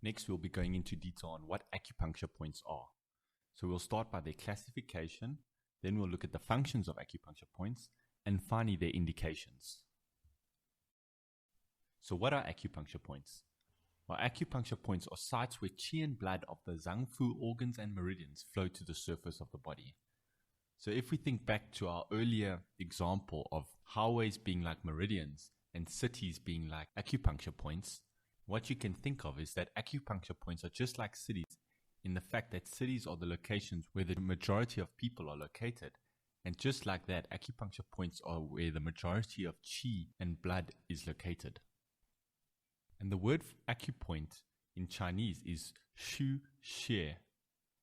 Next, we'll be going into detail on what acupuncture points are. So we'll start by their classification, then we'll look at the functions of acupuncture points, and finally their indications. So what are acupuncture points? Well, acupuncture points are sites where qi and blood of the zangfu organs and meridians flow to the surface of the body. So if we think back to our earlier example of highways being like meridians and cities being like acupuncture points, what you can think of is that acupuncture points are just like cities in the fact that cities are the locations where the majority of people are located. And just like that, acupuncture points are where the majority of qi and blood is located. And the word acupoint in Chinese is shu xie.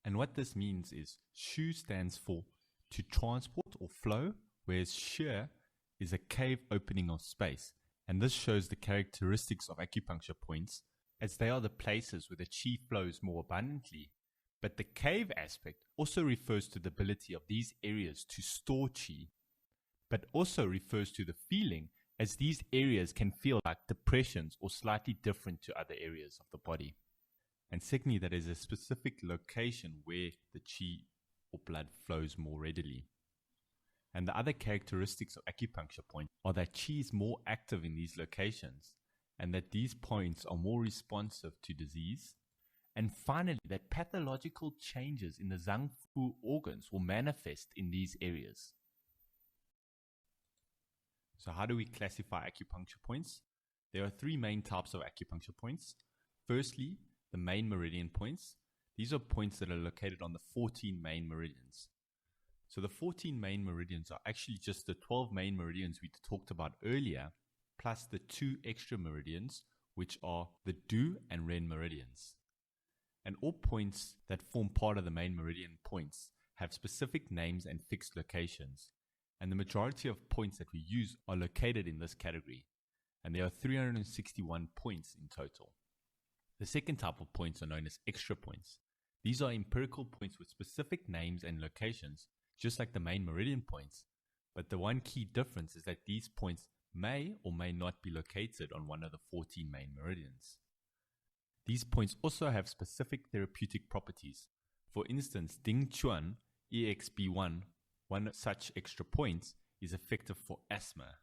And what this means is shu stands for to transport or flow, whereas xie is a cave opening of space. And this shows the characteristics of acupuncture points, as they are the places where the qi flows more abundantly. But the cave aspect also refers to the ability of these areas to store qi, but also refers to the feeling, as these areas can feel like depressions or slightly different to other areas of the body. And secondly, that is a specific location where the qi or blood flows more readily. And the other characteristics of acupuncture points are that qi is more active in these locations, and that these points are more responsive to disease. And finally, that pathological changes in the zangfu organs will manifest in these areas. So how do we classify acupuncture points? There are three main types of acupuncture points. Firstly, the main meridian points. These are points that are located on the 14 main meridians. So the 14 main meridians are actually just the 12 main meridians we talked about earlier, plus the 2 extra meridians, which are the Du and Ren meridians. And all points that form part of the main meridian points have specific names and fixed locations. And the majority of points that we use are located in this category. And there are 361 points in total. The second type of points are known as extra points. These are empirical points with specific names and locations, just like the main meridian points. But the one key difference is that these points may or may not be located on one of the 14 main meridians. These points also have specific therapeutic properties. For instance, Ding Chuan EXB1, one such extra point, is effective for asthma.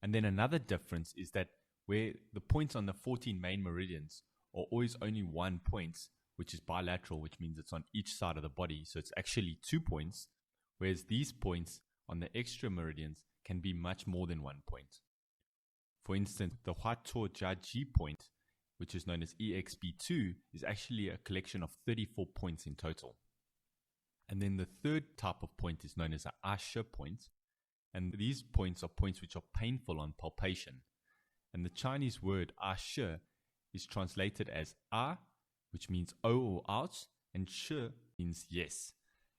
And then another difference is that where the points on the 14 main meridians are always only one point, which is bilateral, which means it's on each side of the body, so it's actually 2 points, whereas these points on the extra meridians can be much more than 1 point. For instance, the Huatou Jiaji point, which is known as EXB2, is actually a collection of 34 points in total. And then the third type of point is known as an ACUPOINT point, and these points are points which are painful on palpation. And the Chinese word ACU is translated as A, which means O or ouch, and Shi means yes.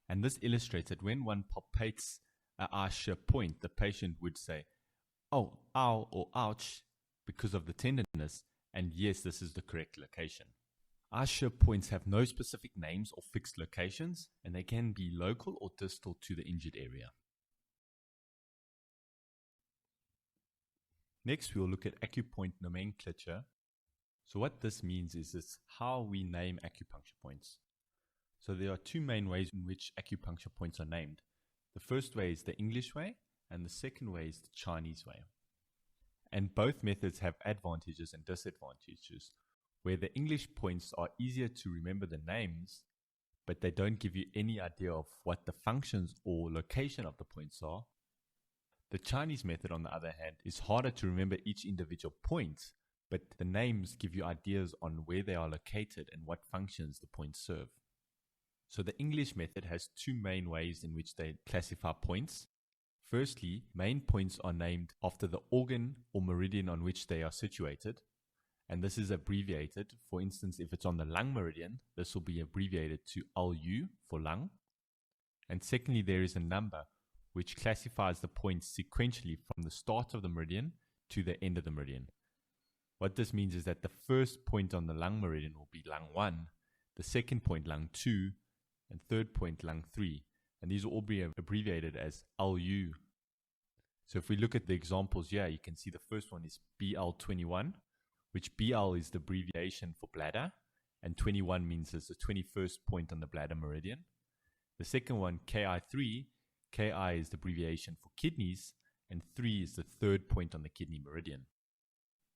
And this illustrates that when one palpates an ACU point, the patient would say, oh, ow or ouch, because of the tenderness, and yes, this is the correct location. ACUPOINTS points have no specific names or fixed locations, and they can be local or distal to the injured area. Next, we'll look at ACUPOINT nomenclature. So what this means is it's how we name acupuncture points. So there are 2 main ways in which acupuncture points are named. The first way is the English way, and the second way is the Chinese way. And both methods have advantages and disadvantages, where the English points are easier to remember the names, but they don't give you any idea of what the functions or location of the points are. The Chinese method, on the other hand, is harder to remember each individual point, but the names give you ideas on where they are located and what functions the points serve. So the English method has 2 main ways in which they classify points. Firstly, main points are named after the organ or meridian on which they are situated, and this is abbreviated. For instance, if it's on the lung meridian, this will be abbreviated to LU for lung. And secondly, there is a number which classifies the points sequentially from the start of the meridian to the end of the meridian. What this means is that the first point on the lung meridian will be lung 1, the second point lung 2, and third point lung 3. And these will all be abbreviated as LU. So if we look at the examples here, you can see the first one is BL21, which BL is the abbreviation for bladder, and 21 means it's the 21st point on the bladder meridian. The second one, KI3, KI is the abbreviation for kidneys, and 3 is the third point on the kidney meridian.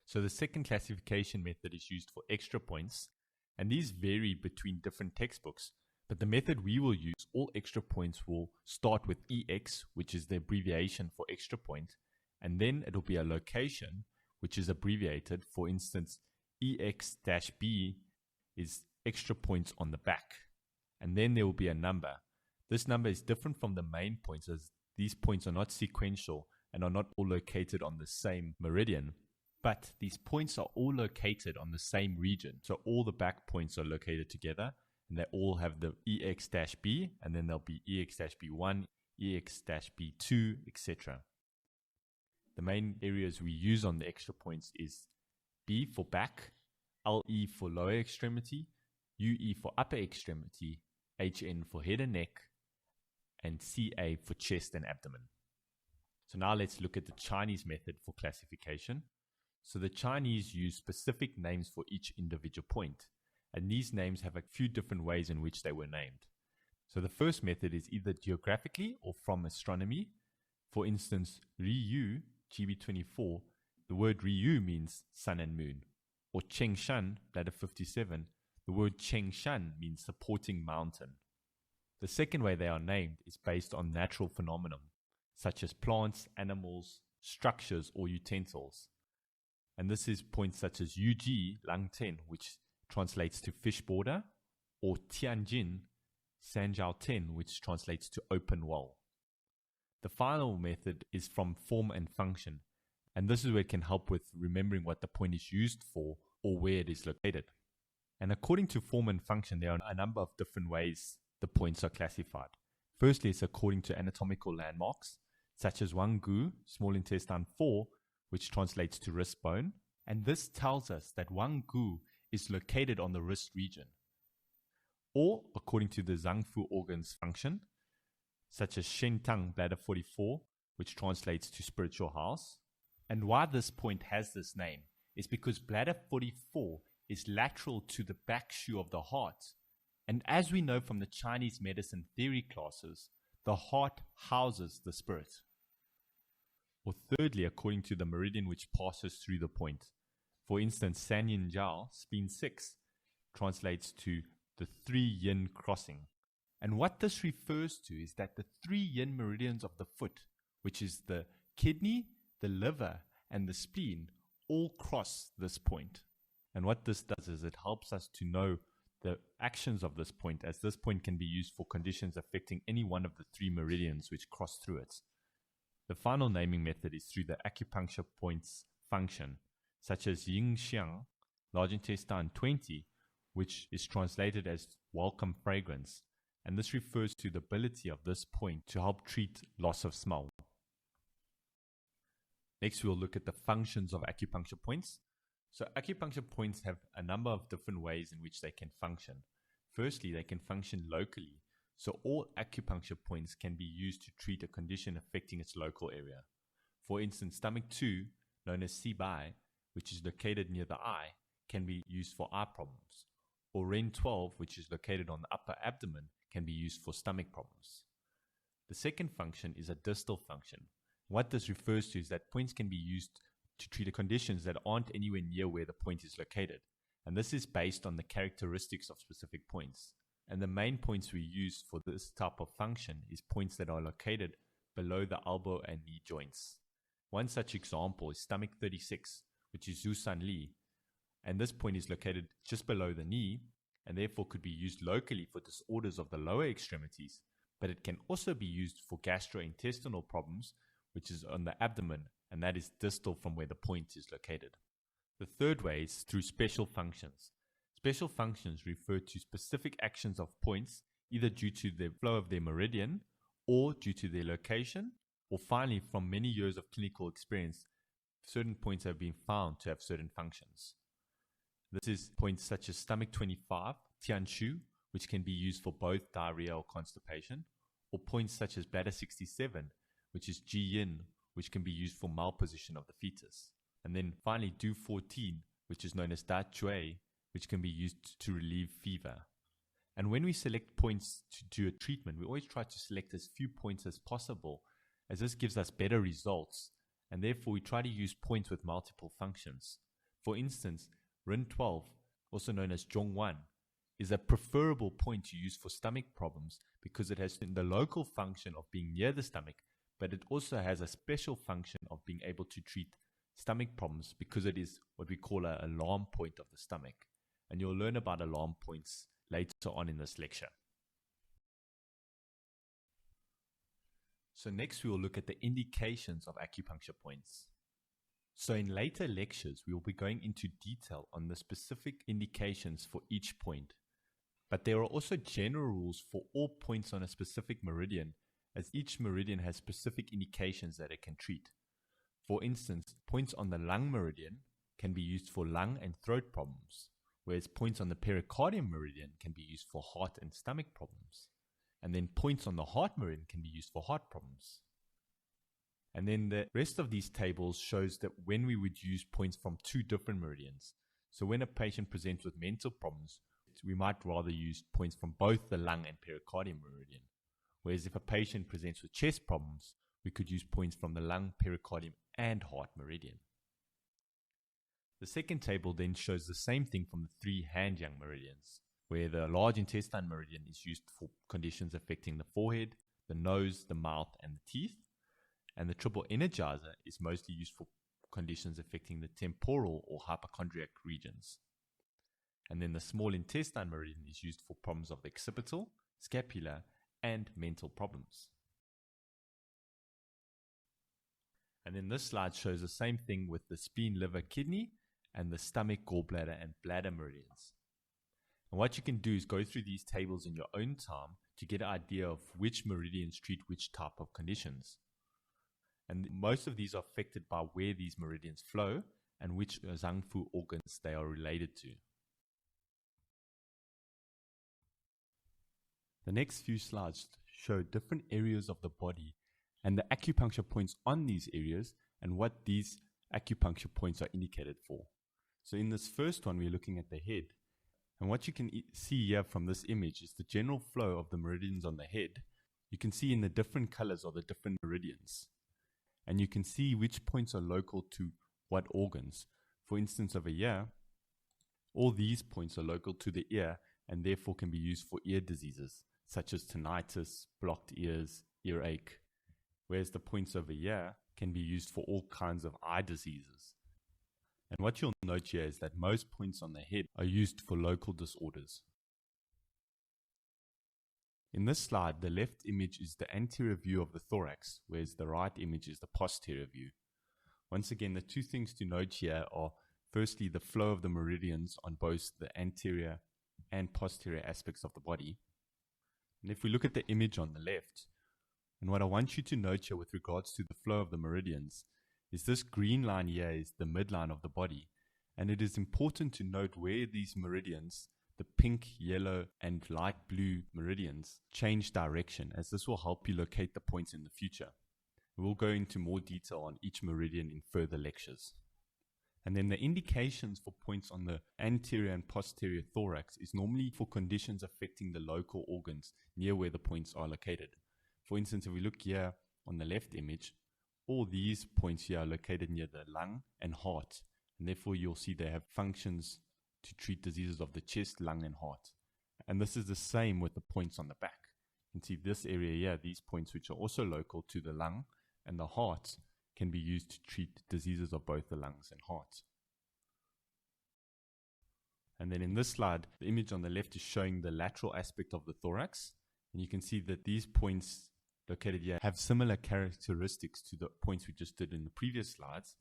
So the second classification method is used for extra points, and these vary between different textbooks, but the method we will use, all extra points will start with EX, which is the abbreviation for extra point, and then it will be a location, which is abbreviated. For instance, EX-B is extra points on the back, and then there will be a number. This number is different from the main points, as these points are not sequential and are not all located on the same meridian, but these points are all located on the same region. So all the back points are located together, and they all have the EX-B, and then there'll be EX-B1, EX-B2, etc. The main areas we use on the extra points is B for back, LE for lower extremity, UE for upper extremity, HN for head and neck, and CA for chest and abdomen. So now let's look at the Chinese method for classification. So the Chinese use specific names for each individual point, and these names have a few different ways in which they were named. So the first method is either geographically or from astronomy. For instance, Ryu, GB24, the word Ryu means sun and moon. Or Chengshan, bladder 57, the word Chengshan means supporting mountain. The second way they are named is based on natural phenomena, such as plants, animals, structures, or utensils. And this is points such as UG, Langten, which translates to fish border, or Tianjin, Sanjiao-ten, which translates to open wall. The final method is from form and function, and this is where it can help with remembering what the point is used for or where it is located. And according to form and function, there are a number of different ways the points are classified. Firstly, it's according to anatomical landmarks, such as Wangu, small intestine 4, which translates to wrist bone, and this tells us that Wangu is located on the wrist region. Or according to the Zangfu organ's function, such as Shentang, bladder 44, which translates to spiritual house. And why this point has this name is because bladder 44 is lateral to the BACK-SHU of the heart. And as we know from the Chinese medicine theory classes, the heart houses the spirit. Or thirdly, according to the meridian which passes through the point. For instance, Sanyin Jiao, spleen 6, translates to the 3 yin crossing. And what this refers to is that the 3 yin meridians of the foot, which is the kidney, the liver, and the spleen, all cross this point. And what this does is it helps us to know the actions of this point, as this point can be used for conditions affecting any one of the 3 meridians which cross through it. The final naming method is through the acupuncture points function, such as Yin Xiang, large intestine 20, which is translated as welcome fragrance, and this refers to the ability of this point to help treat loss of smell. Next, we'll look at the functions of acupuncture points. So acupuncture points have a number of different ways in which they can function. Firstly, they can function locally. So all acupuncture points can be used to treat a condition affecting its local area. For instance, stomach 2, known as Sibai, which is located near the eye, can be used for eye problems. Or Ren 12, which is located on the upper abdomen, can be used for stomach problems. The second function is a distal function. What this refers to is that points can be used to treat conditions that aren't anywhere near where the point is located. And this is based on the characteristics of specific points. And the main points we use for this type of function is points that are located below the elbow and knee joints. One such example is stomach 36, which is Zusan Li. And this point is located just below the knee and therefore could be used locally for disorders of the lower extremities, but it can also be used for gastrointestinal problems, which is on the abdomen, and that is distal from where the point is located. The third way is through special functions. Special functions refer to specific actions of points, either due to the flow of their meridian, or due to their location, or finally, from many years of clinical experience, certain points have been found to have certain functions. This is points such as stomach 25, Tianshu, which can be used for both diarrhea or constipation, or points such as bladder 67, which is Ji-yin, which can be used for malposition of the fetus. And then finally, Du 14, which is known as Da Chui, which can be used to relieve fever. And when we select points to do a treatment, we always try to select as few points as possible, as this gives us better results, and therefore we try to use points with multiple functions. For instance, RIN 12, also known as Zhong-1, is a preferable point to use for stomach problems because it has the local function of being near the stomach, but it also has a special function of being able to treat stomach problems because it is what we call an alarm point of the stomach. And you'll learn about alarm points later on in this lecture. So next we will look at the indications of acupuncture points. So in later lectures we will be going into detail on the specific indications for each point. But there are also general rules for all points on a specific meridian, as each meridian has specific indications that it can treat. For instance, points on the lung meridian can be used for lung and throat problems, whereas points on the pericardium meridian can be used for heart and stomach problems. And then points on the heart meridian can be used for heart problems. And then the rest of these tables shows that when we would use points from two different meridians. So when a patient presents with mental problems, we might rather use points from both the lung and pericardium meridian. Whereas if a patient presents with chest problems, we could use points from the lung, pericardium, and heart meridian. The second table then shows the same thing from the three hand-yang meridians, where the large intestine meridian is used for conditions affecting the forehead, the nose, the mouth, and the teeth, and the triple energizer is mostly used for conditions affecting the temporal or hypochondriac regions. And then the small intestine meridian is used for problems of the occipital, scapular, and mental problems. And then this slide shows the same thing with the spleen, liver, kidney, and the stomach, gallbladder, and bladder meridians. And what you can do is go through these tables in your own time to get an idea of which meridians treat which type of conditions. And most of these are affected by where these meridians flow and which Zhangfu organs they are related to. The next few slides show different areas of the body and the acupuncture points on these areas and what these acupuncture points are indicated for. So in this first one, we're looking at the head. And what you can see here from this image is the general flow of the meridians on the head. You can see in the different colors of the different meridians. And you can see which points are local to what organs. For instance, over here, all these points are local to the ear and therefore can be used for ear diseases, such as tinnitus, blocked ears, earache, whereas the points over here can be used for all kinds of eye diseases. And what you'll note here is that most points on the head are used for local disorders. In this slide, the left image is the anterior view of the thorax, whereas the right image is the posterior view. Once again, the two things to note here are firstly the flow of the meridians on both the anterior and posterior aspects of the body. And if we look at the image on the left, and what I want you to note here with regards to the flow of the meridians is this green line here is the midline of the body. And it is important to note where these meridians, the pink, yellow, and light blue meridians, change direction, as this will help you locate the points in the future. We'll go into more detail on each meridian in further lectures. And then the indications for points on the anterior and posterior thorax is normally for conditions affecting the local organs near where the points are located. For instance, if we look here on the left image, all these points here are located near the lung and heart, and therefore you'll see they have functions to treat diseases of the chest, lung, and heart. And this is the same with the points on the back. You can see this area here, these points which are also local to the lung and the heart can be used to treat diseases of both the lungs and heart. And then in this slide, the image on the left is showing the lateral aspect of the thorax, and you can see that these points located here have similar characteristics to the points we just did in the previous slides.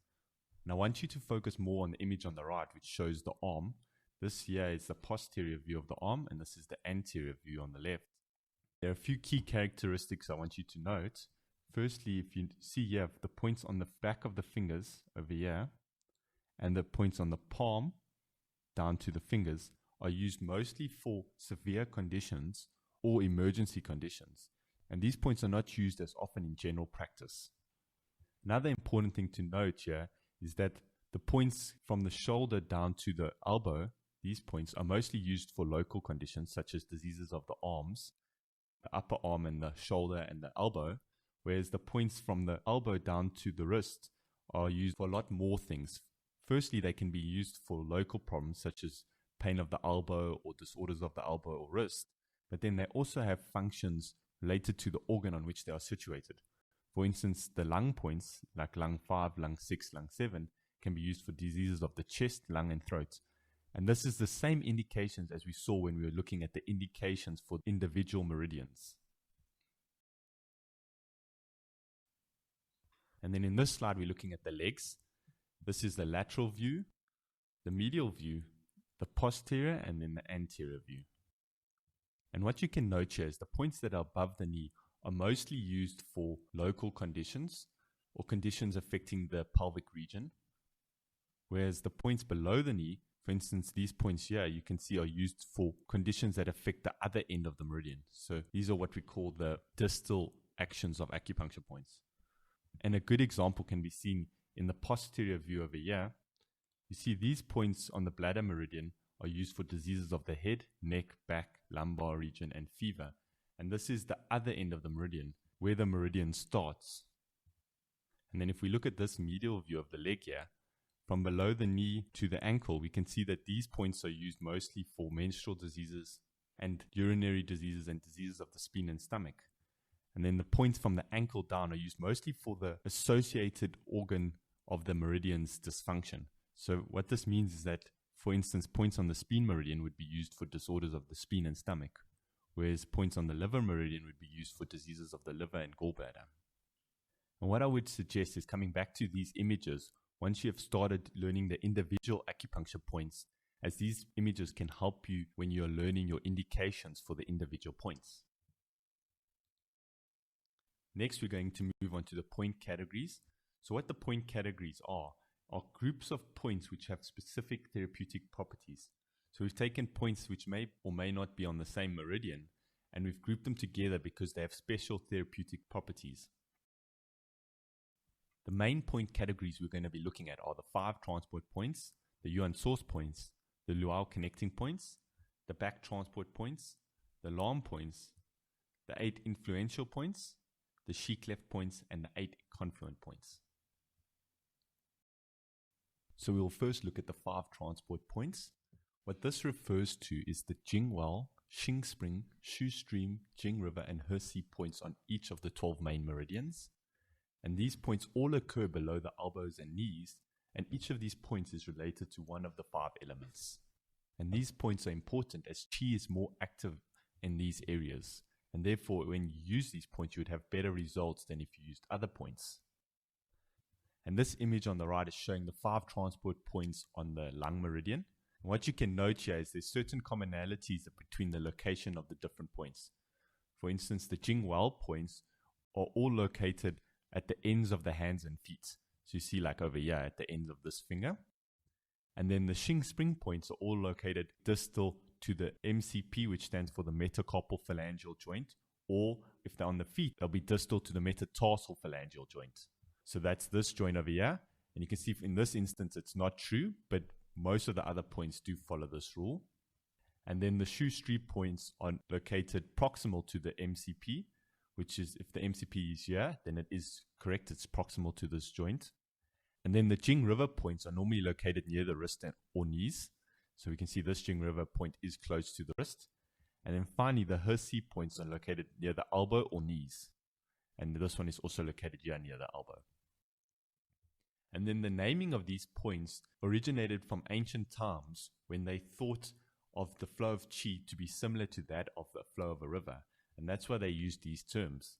And I want you to focus more on the image on the right, which shows the arm. This here is the posterior view of the arm, and this is the anterior view on the left. There are a few key characteristics I want you to note. Firstly, if you see here, the points on the back of the fingers over here, and the points on the palm down to the fingers are used mostly for severe conditions or emergency conditions. And these points are not used as often in general practice. Another important thing to note here is that the points from the shoulder down to the elbow, these points are mostly used for local conditions such as diseases of the arms, the upper arm and the shoulder and the elbow, whereas the points from the elbow down to the wrist are used for a lot more things. Firstly, they can be used for local problems such as pain of the elbow or disorders of the elbow or wrist, but then they also have functions related to the organ on which they are situated. For instance, the lung points, like lung 5, lung 6, lung 7, can be used for diseases of the chest, lung, and throat. And this is the same indications as we saw when we were looking at the indications for individual meridians. And then in this slide, we're looking at the legs. This is the lateral view, the medial view, the posterior, and then the anterior view. And what you can note here is the points that are above the knee are mostly used for local conditions or conditions affecting the pelvic region, whereas the points below the knee, for instance, these points here, you can see are used for conditions that affect the other end of the meridian. So these are what we call the distal actions of acupuncture points. And a good example can be seen in the posterior view over here. You see these points on the bladder meridian are used for diseases of the head, neck, back, lumbar region, and fever. And this is the other end of the meridian, where the meridian starts. And then if we look at this medial view of the leg here, from below the knee to the ankle, we can see that these points are used mostly for menstrual diseases and urinary diseases and diseases of the spleen and stomach. And then the points from the ankle down are used mostly for the associated organ of the meridian's dysfunction. So what this means is that, for instance, points on the spleen meridian would be used for disorders of the spleen and stomach, whereas points on the liver meridian would be used for diseases of the liver and gallbladder. And what I would suggest is coming back to these images once you have started learning the individual acupuncture points, as these images can help you when you are learning your indications for the individual points. Next, we're going to move on to the point categories. So what the point categories are groups of points which have specific therapeutic properties. So we've taken points which may or may not be on the same meridian, and we've grouped them together because they have special therapeutic properties. The main point categories we're going to be looking at are the 5 transport points, the YUAN-SOURCE points, the luau connecting points, the back transport points, the LAM points, the 8 influential points, the XI-CLEFT points, and the 8 confluent points. So we'll first look at the 5 transport points. What this refers to is the Jingwell, Xing Spring, Shu Stream, Jing River, and He points on each of the 12 main meridians. And these points all occur below the elbows and knees, and each of these points is related to one of the 5 elements. And these points are important as Qi is more active in these areas. And therefore, when you use these points, you would have better results than if you used other points. And this image on the right is showing the 5 transport points on the lung meridian. And what you can note here is there's certain commonalities between the location of the different points. For instance, the Jingwell points are all located at the ends of the hands and feet. So you see like over here at the ends of this finger. And then the Xing Spring points are all located distal to the MCP, which stands for the metacarpal phalangeal joint, or if they're on the feet, they'll be distal to the metatarsal phalangeal joint. So that's this joint over here. And you can see in this instance, it's not true, but most of the other points do follow this rule. And then the Shu Stream points are located proximal to the MCP, which is, if the MCP is here, then it is correct, it's proximal to this joint. And then the Jing River points are normally located near the wrist or knees. So we can see this Jing River point is close to the wrist. And then finally, the He points are located near the elbow or knees. And this one is also located here near the elbow. And then the naming of these points originated from ancient times when they thought of the flow of qi to be similar to that of the flow of a river. And that's why they used these terms,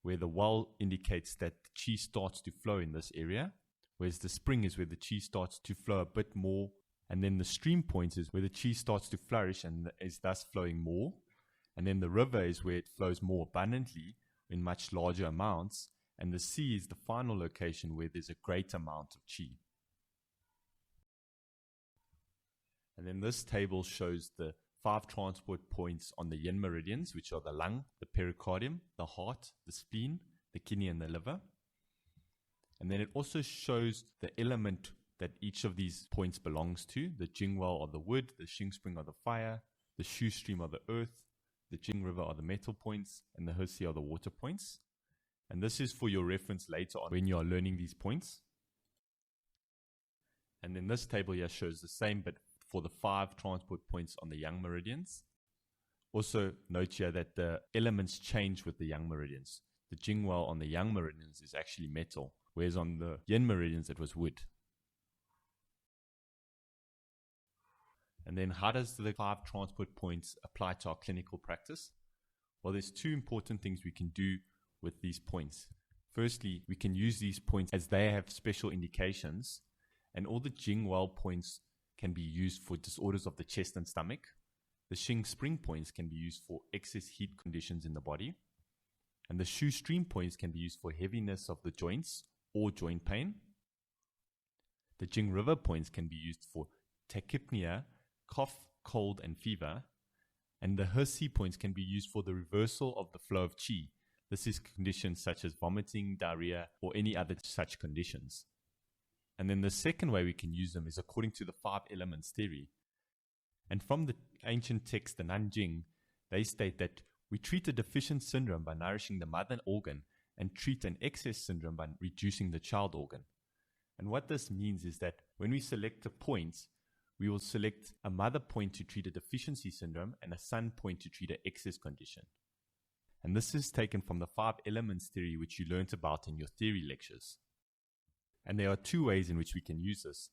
where the well indicates that the qi starts to flow in this area, whereas the spring is where the qi starts to flow a bit more, and then the stream points is where the qi starts to flourish and is thus flowing more, and then the river is where it flows more abundantly in much larger amounts, and the sea is the final location where there's a great amount of qi. And then this table shows the 5 transport points on the yin meridians, which are the lung, the pericardium, the heart, the spleen, the kidney, and the liver. And then it also shows the element that each of these points belongs to: the Jingwell are the wood, the Xing Spring are the fire, the Shu Stream are the earth, the Jing River are the metal points, and the Hesi are the water points. And this is for your reference later on when you are learning these points. And then this table here shows the same, but for the 5 transport points on the Yang meridians. Also note here that the elements change with the Yang meridians. The Jingwell on the Yang meridians is actually metal, whereas on the Yin meridians it was wood. And then how does the 5 transport points apply to our clinical practice? Well, there's 2 important things we can do with these points. Firstly, we can use these points as they have special indications, and all the Jingwell points can be used for disorders of the chest and stomach. The Xing Spring points can be used for excess heat conditions in the body. And the Shu Stream points can be used for heaviness of the joints or joint pain. The Jing River points can be used for tachypnea, cough, cold, and fever. And the Hesi points can be used for the reversal of the flow of qi. This is conditions such as vomiting, diarrhea, or any other such conditions. And then the second way we can use them is according to the 5 elements theory. And from the ancient text, the Nanjing, they state that we treat a deficient syndrome by nourishing the mother organ and treat an excess syndrome by reducing the child organ. And what this means is that when we select a point, we will select a mother point to treat a deficiency syndrome and a son point to treat an excess condition. And this is taken from the 5 elements theory, which you learnt about in your theory lectures. And there are 2 ways in which we can use this.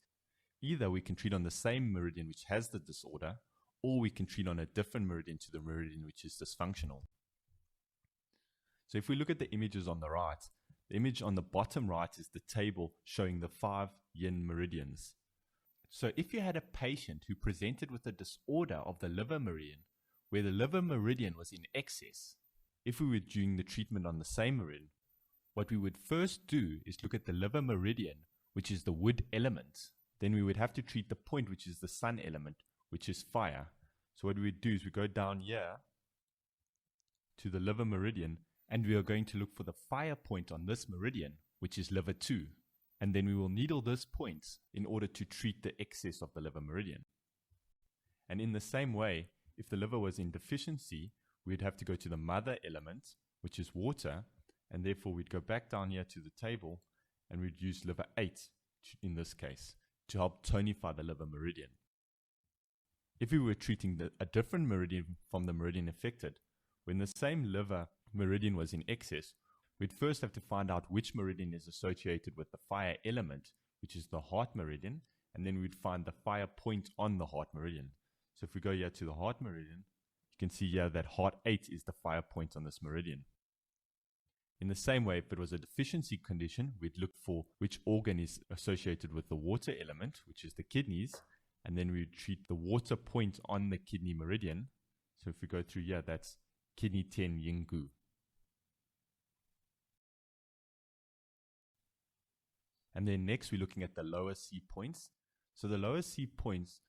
Either we can treat on the same meridian which has the disorder, or we can treat on a different meridian to the meridian which is dysfunctional. So if we look at the images on the right, the image on the bottom right is the table showing the 5 yin meridians. So if you had a patient who presented with a disorder of the liver meridian, where the liver meridian was in excess, if we were doing the treatment on the same meridian, what we would first do is look at the liver meridian, which is the wood element. Then we would have to treat the point, which is the sun element, which is fire. So what we would do is we go down here to the liver meridian, and we are going to look for the fire point on this meridian, which is liver 2. And then we will needle this point in order to treat the excess of the liver meridian. And in the same way, if the liver was in deficiency, we'd have to go to the mother element, which is water, and therefore we'd go back down here to the table and we'd use liver 8 in this case to help tonify the liver meridian. If we were treating a different meridian from the meridian affected, when the same liver meridian was in excess, we'd first have to find out which meridian is associated with the fire element, which is the heart meridian, and then we'd find the fire point on the heart meridian. So if we go here to the heart meridian, you can see here that heart 8 is the fire point on this meridian. In the same way, if it was a deficiency condition, we'd look for which organ is associated with the water element, which is the kidneys, and then we'd treat the water point on the kidney meridian. So if we go through here, that's kidney 10 Yinggu. And then next we're looking at the lower C points. So the lower C points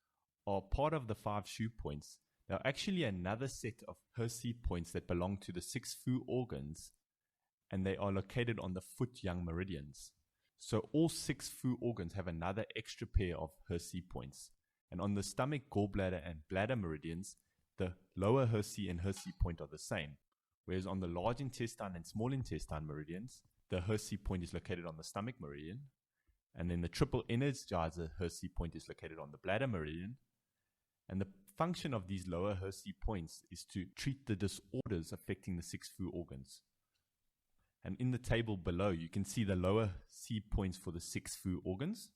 are part of the 5 Shu points. They're actually another set of Hesi points that belong to the 6 Fu organs, and they are located on the foot Yang meridians. So all 6 Fu organs have another extra pair of Hesi points. And on the stomach, gallbladder, and bladder meridians, the lower Hesi and Hesi point are the same. Whereas on the large intestine and small intestine meridians, the Hesi point is located on the stomach meridian. And then the triple energizer Hesi point is located on the bladder meridian. And the function of these lower Hesi points is to treat the disorders affecting the 6 Fu organs. And in the table below, you can see the lower C points for the 6 Fu organs.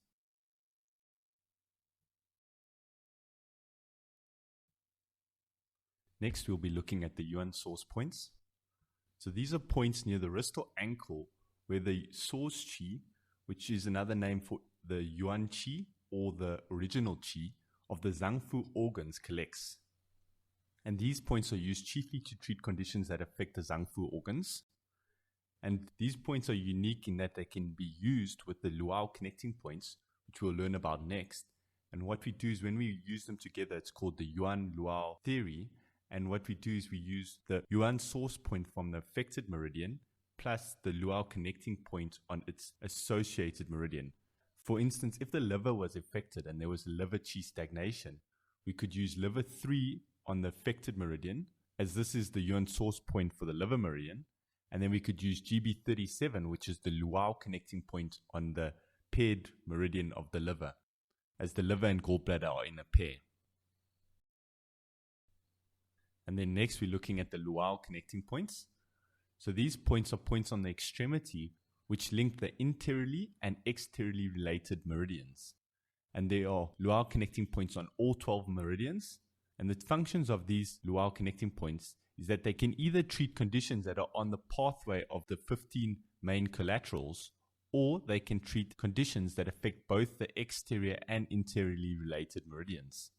Next, we'll be looking at the YUAN-SOURCE points. So these are points near the wrist or ankle where the source qi, which is another name for the yuan qi or the original qi of the Zangfu organs, collects. And these points are used chiefly to treat conditions that affect the Zangfu organs. And these points are unique in that they can be used with the Luao connecting points, which we'll learn about next. And what we do is when we use them together, it's called the Yuan-Luao theory. And what we do is we use the YUAN-SOURCE point from the affected meridian plus the Luao connecting point on its associated meridian. For instance, if the liver was affected and there was liver qi stagnation, we could use liver 3 on the affected meridian, as this is the YUAN-SOURCE point for the liver meridian, and then we could use GB37, which is the luau connecting point on the paired meridian of the liver, as the liver and gallbladder are in a pair. And then next we're looking at the luau connecting points. So these points are points on the extremity which link the interiorly and exteriorly related meridians. And there are luau connecting points on all 12 meridians. And the functions of these luau connecting points is that they can either treat conditions that are on the pathway of the 15 main collaterals, or they can treat conditions that affect both the exterior and interiorly related meridians.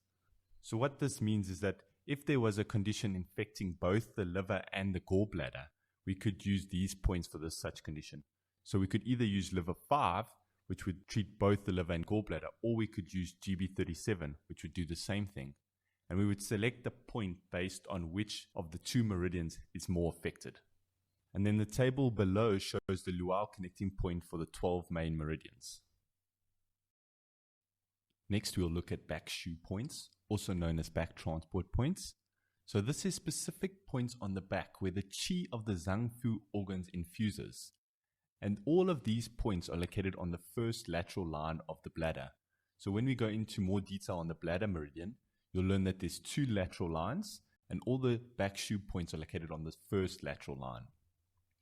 So what this means is that if there was a condition infecting both the liver and the gallbladder, we could use these points for this such condition. So we could either use liver 5, which would treat both the liver and gallbladder, or we could use GB37, which would do the same thing. And we would select the point based on which of the two meridians is more affected. And then the table below shows the luau connecting point for the 12 main meridians. Next, we'll look at BACK-SHU points, also known as back transport points. So this is specific points on the back where the qi of the zangfu organs infuses. And all of these points are located on the first lateral line of the bladder. So when we go into more detail on the bladder meridian, you'll learn that there's 2 lateral lines, and all the BACK-SHU points are located on the first lateral line.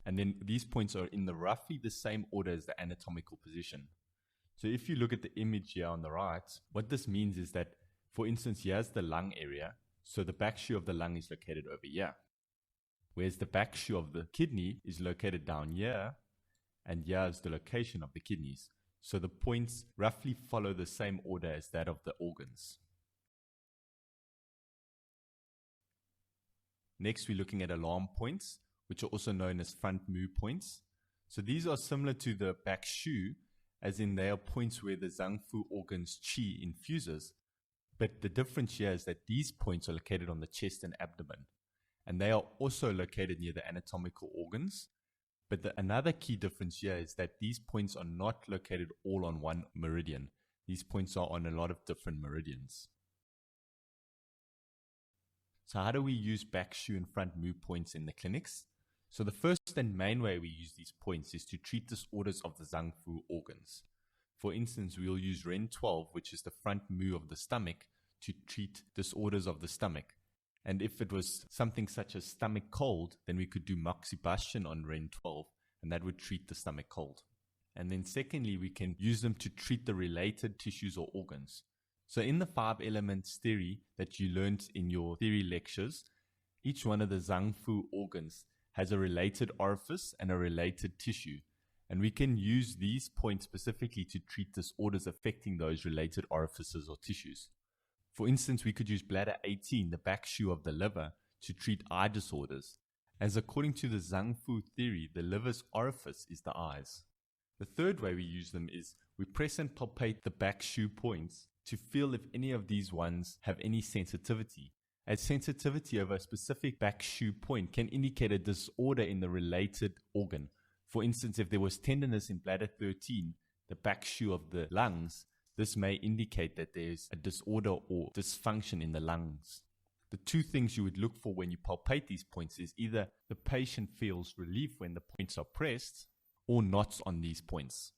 And then these points are in roughly the same order as the anatomical position. So if you look at the image here on the right, what this means is that, for instance, here's the lung area. So the BACK-SHU of the lung is located over here, whereas the BACK-SHU of the kidney is located down here, and here is the location of the kidneys. So the points roughly follow the same order as that of the organs. Next, we're looking at alarm points, which are also known as front mu points. So these are similar to the BACK-SHU, as in they are points where the zangfu organ's qi infuses. But the difference here is that these points are located on the chest and abdomen, and they are also located near the anatomical organs. But another key difference here is that these points are not located all on one meridian. These points are on a lot of different meridians. So how do we use BACK-SHU and front mu points in the clinics? So the first and main way we use these points is to treat disorders of the zangfu organs. For instance, we'll use REN12, which is the front mu of the stomach, to treat disorders of the stomach. And if it was something such as stomach cold, then we could do moxibustion on REN12, and that would treat the stomach cold. And then secondly, we can use them to treat the related tissues or organs. So in the 5 elements theory that you learned in your theory lectures, each one of the zangfu organs has a related orifice and a related tissue. And we can use these points specifically to treat disorders affecting those related orifices or tissues. For instance, we could use bladder 18, the BACK-SHU of the liver, to treat eye disorders, as according to the zangfu theory, the liver's orifice is the eyes. The third way we use them is we press and palpate the BACK-SHU points to feel if any of these ones have any sensitivity, as sensitivity over a specific BACK-SHU point can indicate a disorder in the related organ. For instance, if there was tenderness in bladder 13, the BACK-SHU of the lungs, this may indicate that there's a disorder or dysfunction in the lungs. The 2 things you would look for when you palpate these points is either the patient feels relief when the points are pressed or knots on these points.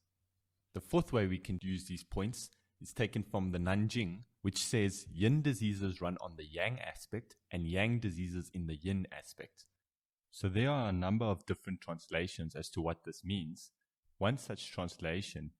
The 4th way we can use these points is taken from the Nanjing, which says yin diseases run on the yang aspect and yang diseases in the yin aspect. So there are a number of different translations as to what this means. One such translation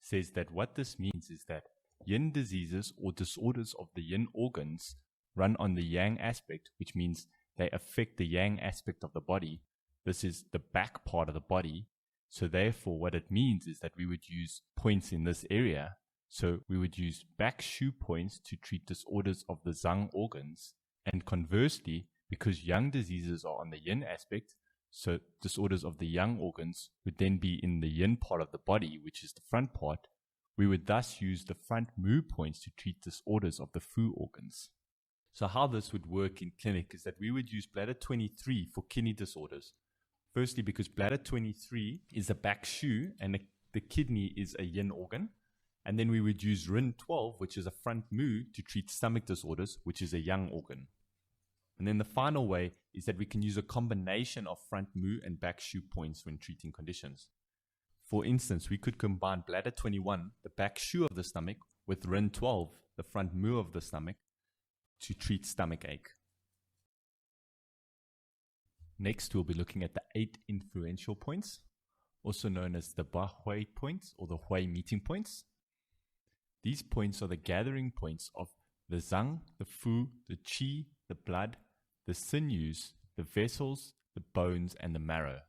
says that what this means is that yin diseases or disorders of the yin organs run on the yang aspect, which means they affect the yang aspect of the body. This is the back part of the body. So therefore, what it means is that we would use points in this area. So we would use BACK-SHU points to treat disorders of the zang organs. And conversely, because yang diseases are on the yin aspect, so disorders of the yang organs would then be in the yin part of the body, which is the front part. We would thus use the front mu points to treat disorders of the fu organs. So how this would work in clinic is that we would use bladder 23 for kidney disorders. Firstly, because bladder 23 is a BACK-SHU and the kidney is a yin organ. And then we would use RIN-12, which is a front mu, to treat stomach disorders, which is a young organ. And then the final way is that we can use a combination of front mu and BACK-SHU points when treating conditions. For instance, we could combine bladder 21, the BACK-SHU of the stomach, with RIN-12, the front mu of the stomach, to treat stomach ache. Next, we'll be looking at the 8 influential points, also known as the Ba-Hui points or the Hui meeting points. These points are the gathering points of the Zang, the Fu, the Qi, the blood, the sinews, the vessels, the bones, and the marrow.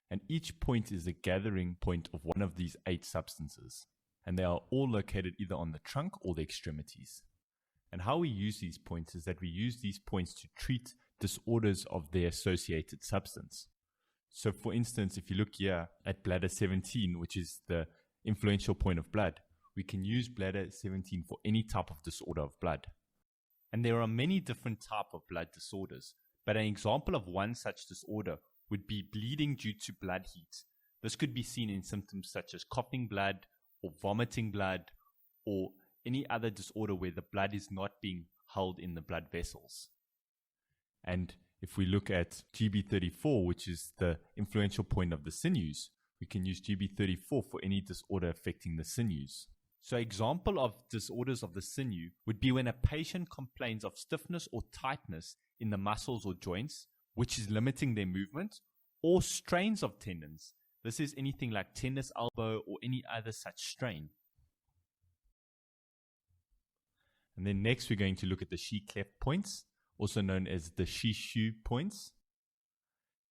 And each point is the gathering point of one of these 8 substances. And they are all located either on the trunk or the extremities. And how we use these points is that we use these points to treat disorders of their associated substance. So for instance, if you look here at bladder 17, which is the influential point of blood, we can use bladder 17 for any type of disorder of blood. And there are many different types of blood disorders, but an example of one such disorder would be bleeding due to blood heat. This could be seen in symptoms such as coughing blood or vomiting blood or any other disorder where the blood is not being held in the blood vessels. And if we look at GB34, which is the influential point of the sinews, we can use GB34 for any disorder affecting the sinews. So an example of disorders of the sinew would be when a patient complains of stiffness or tightness in the muscles or joints, which is limiting their movement, or strains of tendons. This is anything like tennis elbow or any other such strain. And then next we're going to look at the XI-CLEFT points, also known as the XI-CHU points.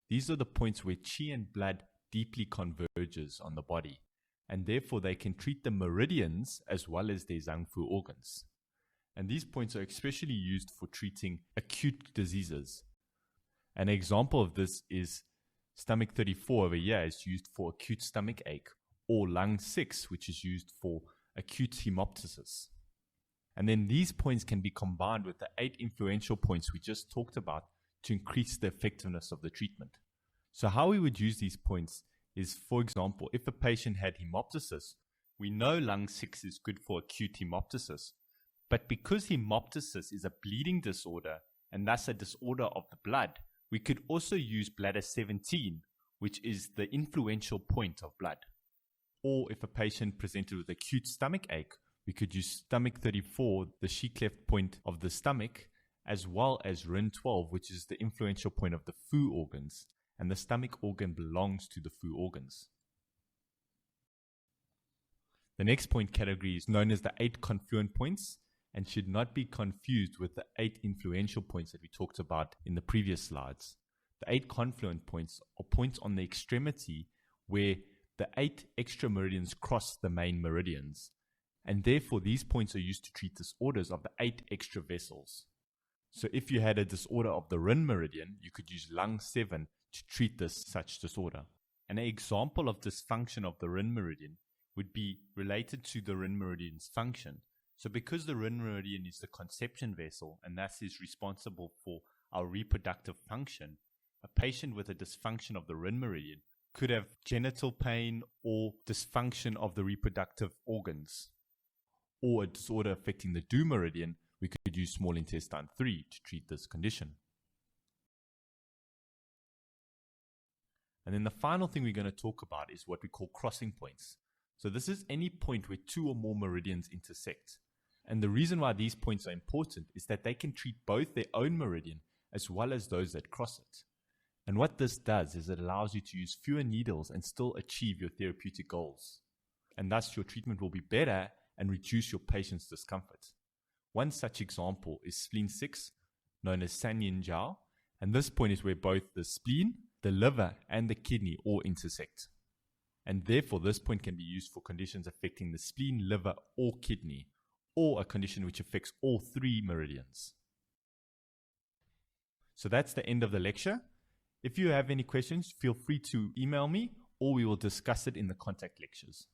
These are the points where qi and blood deeply converges on the body, and therefore they can treat the meridians as well as their Zangfu organs. And these points are especially used for treating acute diseases. An example of this is stomach 34 over here is used for acute stomach ache, or lung 6, which is used for acute hemoptysis. And then these points can be combined with the 8 influential points we just talked about to increase the effectiveness of the treatment. So how we would use these points is, for example, if a patient had hemoptysis, we know lung 6 is good for acute hemoptysis. But because hemoptysis is a bleeding disorder and thus a disorder of the blood, we could also use bladder 17, which is the influential point of blood. Or if a patient presented with acute stomach ache, we could use stomach 34, the XI-CLEFT point of the stomach, as well as RIN-12, which is the influential point of the Fu organs, and the stomach organ belongs to the Fu organs. The next point category is known as the 8 confluent points and should not be confused with the 8 influential points that we talked about in the previous slides. The 8 confluent points are points on the extremity where the 8 extra meridians cross the main meridians, and therefore these points are used to treat disorders of the 8 extra vessels. So if you had a disorder of the Rin meridian, you could use lung 7 to treat such disorder. And an example of dysfunction of the Rin meridian would be related to the Rin meridian's function. So because the Rin meridian is the conception vessel and thus is responsible for our reproductive function, a patient with a dysfunction of the Rin meridian could have genital pain or dysfunction of the reproductive organs. Or a disorder affecting the Du meridian, we could use small intestine 3 to treat this condition. And then the final thing we're going to talk about is what we call crossing points. So this is any point where 2 or more meridians intersect. And the reason why these points are important is that they can treat both their own meridian as well as those that cross it. And what this does is it allows you to use fewer needles and still achieve your therapeutic goals. And thus your treatment will be better and reduce your patient's discomfort. One such example is spleen 6, known as Sanyin Jiao, and this point is where both the spleen, the liver, and the kidney all intersect. And therefore this point can be used for conditions affecting the spleen, liver, or kidney, or a condition which affects all 3 meridians. So that's the end of the lecture. If you have any questions, feel free to email me, or we will discuss it in the contact lectures.